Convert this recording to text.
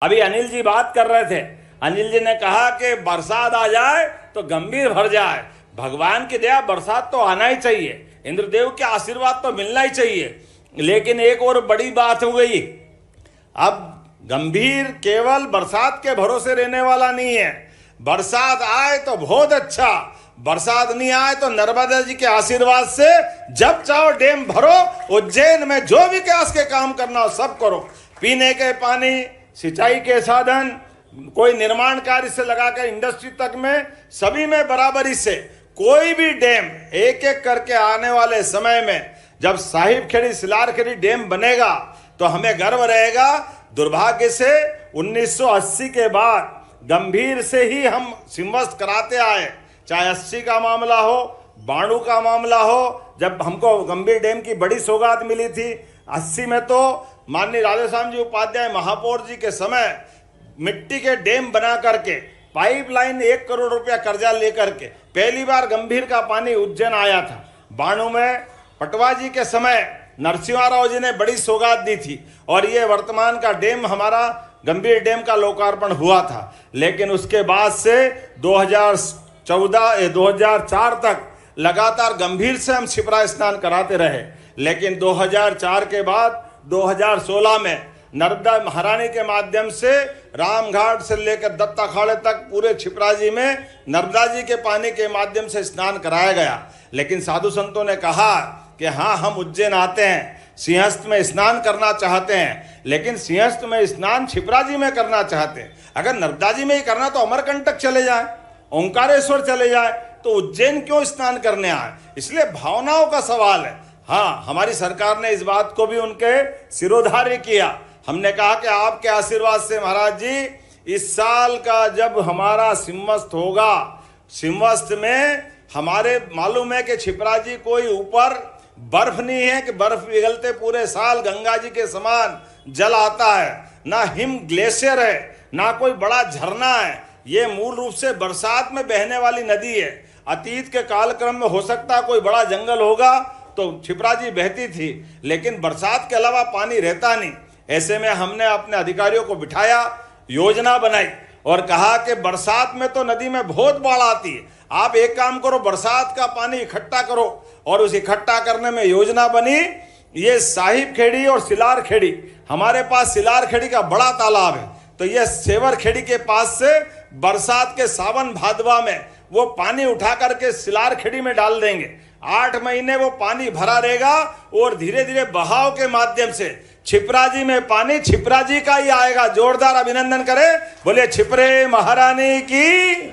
अभी अनिल जी बात कर रहे थे, अनिल जी ने कहा कि बरसात आ जाए तो गंभीर भर जाए। भगवान की दया, बरसात तो आना ही चाहिए, इंद्रदेव के आशीर्वाद तो मिलना ही चाहिए। लेकिन एक और बड़ी बात हो गई, अब गंभीर केवल बरसात के भरोसे रहने वाला नहीं है। बरसात आए तो बहुत अच्छा, बरसात नहीं आए तो नर्मदा जी के आशीर्वाद से जब चाहो डैम भरो, उज्जैन में जो भी विकास के काम करना हो सब करो। पीने के पानी, सिंचाई के साधन, कोई निर्माण कार्य से लगाकर इंडस्ट्री तक में, सभी में बराबरी से कोई भी डैम एक एक करके आने वाले समय में जब साहिबखेड़ी सिलारखेड़ी डैम बनेगा तो हमें गर्व रहेगा। दुर्भाग्य से 1980 के बाद गंभीर से ही हम सिमवस्त कराते आए, चाहे 80 का मामला हो, 92 का मामला हो, जब हमको गंभीर डैम की बड़ी सौगात मिली थी। 80 में तो माननीय राधेश्याम जी उपाध्याय महापौर जी के समय मिट्टी के डैम बना करके, पाइपलाइन 1 करोड़ रुपया कर्जा लेकर के पहली बार गंभीर का पानी उज्जैन आया था। 92 में पटवा जी के समय नरसिम्हा राव जी ने बड़ी सौगात दी थी और ये वर्तमान का डैम हमारा गंभीर डैम का लोकार्पण हुआ था। लेकिन उसके बाद से 2004 तक लगातार गंभीर से हम शिप्रा स्नान कराते रहे। लेकिन 2004 के बाद 2016 में नर्मदा महारानी के माध्यम से रामघाट से लेकर दत्ता अखाड़े तक पूरे क्षिप्रा जी में नर्मदा जी के पानी के माध्यम से स्नान कराया गया। लेकिन साधु संतों ने कहा कि हाँ, हम उज्जैन आते हैं, सिंहस्थ में स्नान करना चाहते हैं, लेकिन सिंहस्थ में स्नान क्षिप्रा जी में करना चाहते हैं। अगर नर्मदा जी में ही करना तो अमरकंटक चले जाए, ओंकारेश्वर चले जाए, तो उज्जैन क्यों स्नान करने आए? इसलिए भावनाओं का सवाल है। हाँ, हमारी सरकार ने इस बात को भी उनके सिरोधार्य किया। हमने कहा कि आपके आशीर्वाद से महाराज जी, इस साल का जब हमारा सिमवस्त होगा, सिमवस्त में हमारे मालूम है कि क्षिप्रा जी कोई ऊपर बर्फ नहीं है कि बर्फ पिघलते पूरे साल गंगा जी के समान जल आता है, ना हिम ग्लेशियर है, ना कोई बड़ा झरना है। ये मूल रूप से बरसात में बहने वाली नदी है। अतीत के कालक्रम में हो सकता है कोई बड़ा जंगल होगा तो क्षिप्रा जी बहती थी, लेकिन बरसात के अलावा पानी रहता नहीं। ऐसे में हमने अपने अधिकारियों को बिठाया, योजना बनाई और कहा कि बरसात में तो नदी में बहुत बाढ़ आती है, आप एक काम करो, बरसात का पानी इकट्ठा करो। और उस इकट्ठा करने में योजना बनी, ये साहिबखेड़ी और सिलारखेड़ी, हमारे पास सिलारखेड़ी का बड़ा तालाब है, तो ये सेवरखेड़ी के पास से बरसात के सावन भादवा में वो पानी उठा करके सिलारखेड़ी में डाल देंगे। 8 महीने वो पानी भरा रहेगा और धीरे धीरे बहाव के माध्यम से क्षिप्रा जी में पानी क्षिप्रा जी का ही आएगा। जोरदार अभिनंदन करें, बोले क्षिप्रे महारानी की।